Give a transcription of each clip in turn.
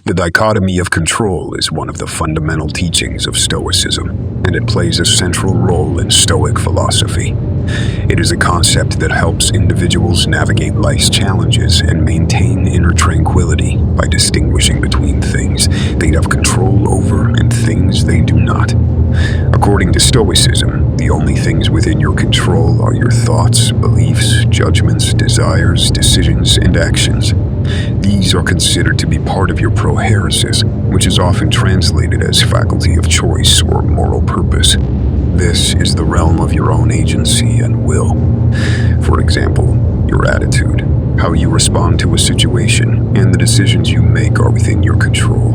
The dichotomy of control is one of the fundamental teachings of Stoicism, and it plays a central role in Stoic philosophy. It is a concept that helps individuals navigate life's challenges and maintain inner tranquility by distinguishing between things they have control over and things they do not. According to Stoicism, the only things within your control are your thoughts, beliefs, judgments, desires, decisions, and actions. These are considered to be part of your prohairesis, which is often translated as faculty of choice or moral purpose. This is the realm of your own agency and will. For example, your attitude, how you respond to a situation, and the decisions you make are within your control.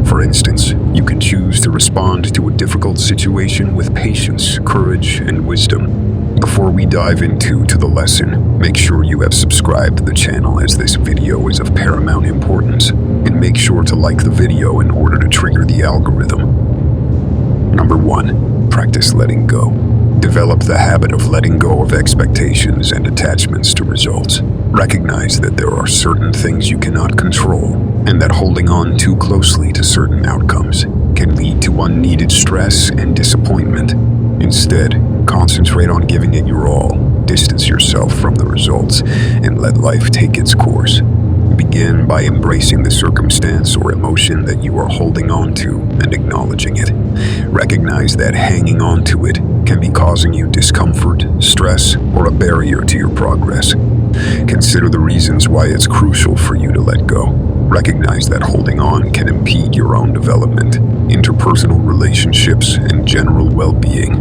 For instance, you can choose to respond to a difficult situation with patience, courage, and wisdom. Before we dive into the lesson, make sure you have subscribed to the channel, as this video is of paramount importance, and make sure to like the video in order to trigger the algorithm. Number 1. Practice letting go. Develop the habit of letting go of expectations and attachments to results. Recognize that there are certain things you cannot control, and that holding on too closely to certain outcomes can lead to unneeded stress and disappointment. Instead, concentrate on giving it your all, distance yourself from the results, and let life take its course. Begin by embracing the circumstance or emotion that you are holding on to and acknowledging it. Recognize that hanging on to it can be causing you discomfort, stress, or a barrier to your progress. Consider the reasons why it's crucial for you to let go. Recognize that holding on can impede your own development, interpersonal relationships, and general well-being.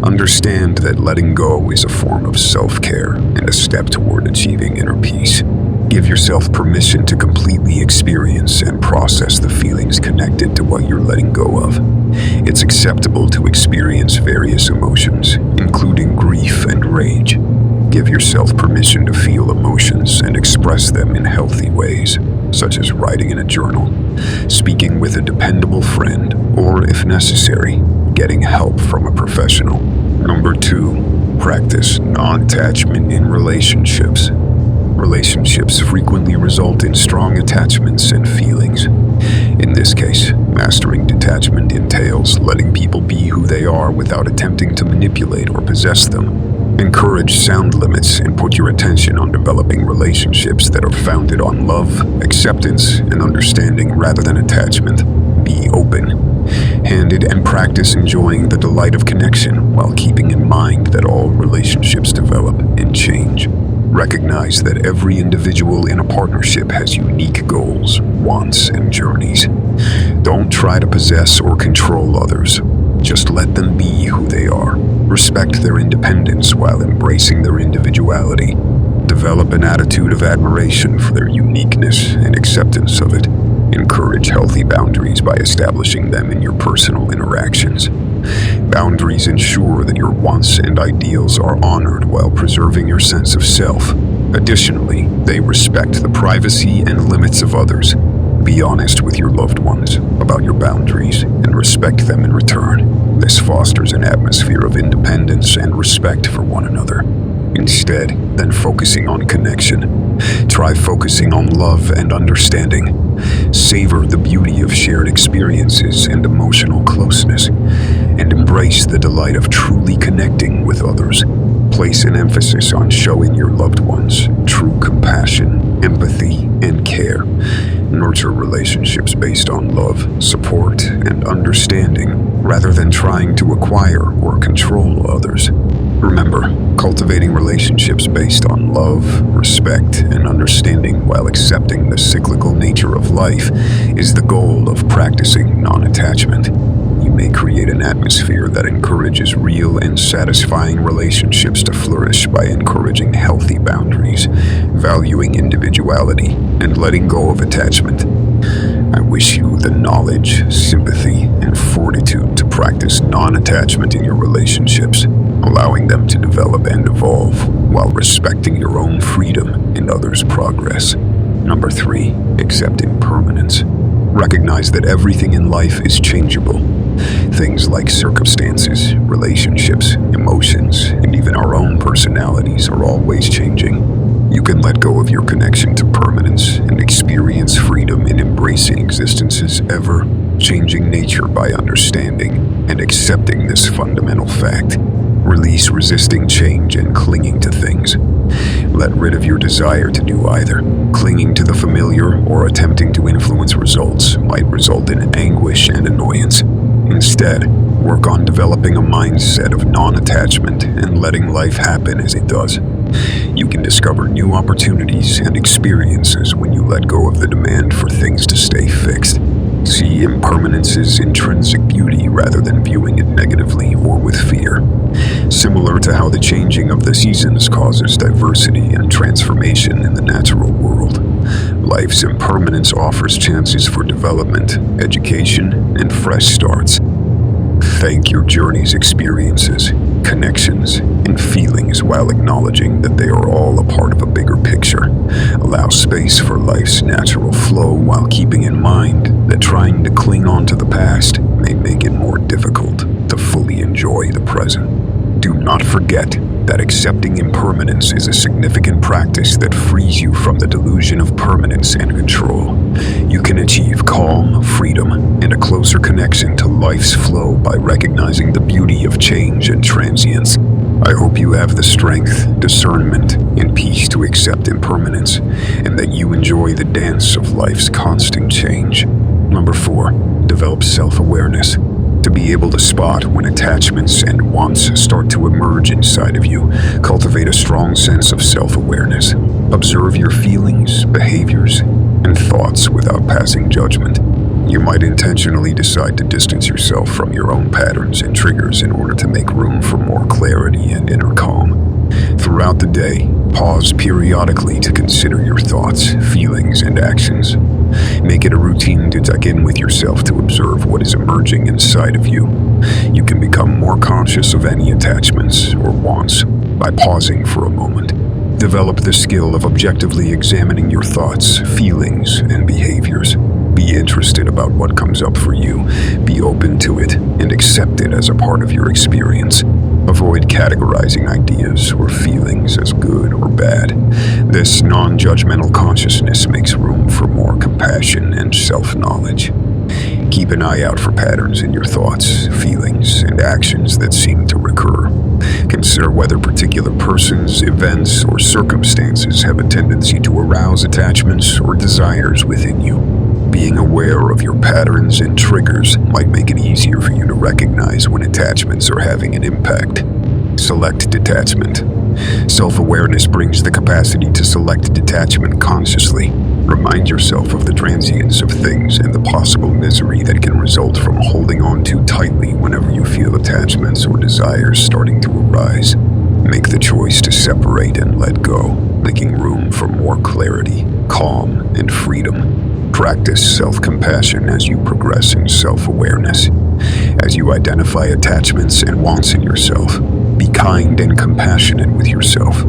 Understand that letting go is a form of self-care and a step toward achieving inner peace. Give yourself permission to completely experience and process the feelings connected to what you're letting go of. It's acceptable to experience various emotions, including grief and rage. Give yourself permission to feel emotions and express them in healthy ways, such as writing in a journal, speaking with a dependable friend, or, if necessary, getting help from a professional. Number 2. Practice non-attachment in relationships. Relationships frequently result in strong attachments and feelings. In this case, mastering detachment entails letting people be who they are without attempting to manipulate or possess them. Encourage sound limits and put your attention on developing relationships that are founded on love, acceptance, and understanding rather than attachment. Be open-handed and practice enjoying the delight of connection while keeping in mind that all relationships develop and change. Recognize that every individual in a partnership has unique goals, wants, and journeys. Don't try to possess or control others. Just let them be who they are. Respect their independence while embracing their individuality. Develop an attitude of admiration for their uniqueness and acceptance of it. Encourage healthy boundaries by establishing them in your personal interactions. Boundaries ensure that your wants and ideals are honored while preserving your sense of self. Additionally, they respect the privacy and limits of others. Be honest with your loved ones about your boundaries and respect them in return. This fosters an atmosphere of independence and respect for one another. Instead, then focusing on connection, try focusing on love and understanding. Savor the beauty of shared experiences and emotional closeness, and embrace the delight of truly connecting with others. Place an emphasis on showing your loved ones true compassion, empathy, and care. Nurture relationships based on love, support, and understanding, rather than trying to acquire or control others. Remember, cultivating relationships based on love, respect, and understanding while accepting the cyclical nature of life is the goal of practicing non-attachment. You may create an atmosphere that encourages real and satisfying relationships to flourish by encouraging healthy boundaries, valuing individuality, and letting go of attachment. I wish you the knowledge, sympathy, and fortitude to practice non-attachment in your relationships, allowing them to develop and evolve while respecting your own freedom and others' progress. Number 3. Accept impermanence. Recognize that everything in life is changeable. Things like circumstances, relationships, emotions, and even our own personalities are always changing. You can let go of your connection to permanence and experience freedom in embracing existence's ever-changing nature by understanding and accepting this fundamental fact. Release resisting change and clinging to things. Let rid of your desire to do either. Clinging to the familiar or attempting to influence results might result in anguish and annoyance. Instead, work on developing a mindset of non-attachment and letting life happen as it does. You can discover new opportunities and experiences when you let go of the demand for things to stay fixed. See impermanence's intrinsic beauty rather than viewing it negatively or with fear. Similar to how the changing of the seasons causes diversity and transformation in the natural world, life's impermanence offers chances for development, education, and fresh starts. Thank your journey's experiences, connections, and feelings while acknowledging that they are all a part of a bigger picture. Allow space for life's natural flow while keeping in mind that trying to cling on to the past may make it more difficult to fully enjoy the present. Do not forget that accepting impermanence is a significant practice that frees you from the delusion of permanence and control. You can achieve calm, freedom, and a closer connection to life's flow by recognizing the beauty of change and transience. I hope you have the strength, discernment, and peace to accept impermanence, and that you enjoy the dance of life's constant change. Number 4, develop self-awareness. To be able to spot when attachments and wants start to emerge inside of you, cultivate a strong sense of self-awareness. Observe your feelings, behaviors, and thoughts without passing judgment. You might intentionally decide to distance yourself from your own patterns and triggers in order to make room for more clarity and inner calm. Throughout the day, pause periodically to consider your thoughts, feelings, and actions. Make it a routine to check in with yourself to observe what is emerging inside of you. You can become more conscious of any attachments or wants by pausing for a moment. Develop the skill of objectively examining your thoughts, feelings, and behaviors. Be interested about what comes up for you, be open to it, and accept it as a part of your experience. Avoid categorizing ideas or feelings as good or bad. This non-judgmental consciousness makes room for more compassion and self-knowledge. Keep an eye out for patterns in your thoughts, feelings, and actions that seem to recur. Consider whether particular persons, events, or circumstances have a tendency to arouse attachments or desires within you. Being aware of your patterns and triggers might make it easier for you to recognize when attachments are having an impact. Select detachment. Self-awareness brings the capacity to select detachment consciously. Remind yourself of the transience of things and the possible misery that can result from holding on too tightly whenever you feel attachments or desires starting to arise. Make the choice to separate and let go, making room for more clarity, calm, and freedom. Practice self-compassion as you progress in self-awareness. As you identify attachments and wants in yourself, be kind and compassionate with yourself.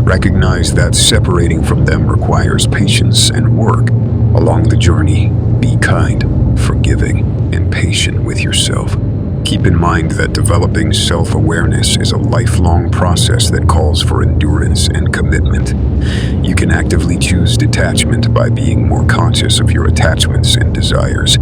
Recognize that separating from them requires patience and work. Along the journey, be kind, forgiving, and patient with yourself. Keep in mind that developing self-awareness is a lifelong process that calls for endurance and commitment. You can actively choose detachment by being more conscious of your attachments and desires,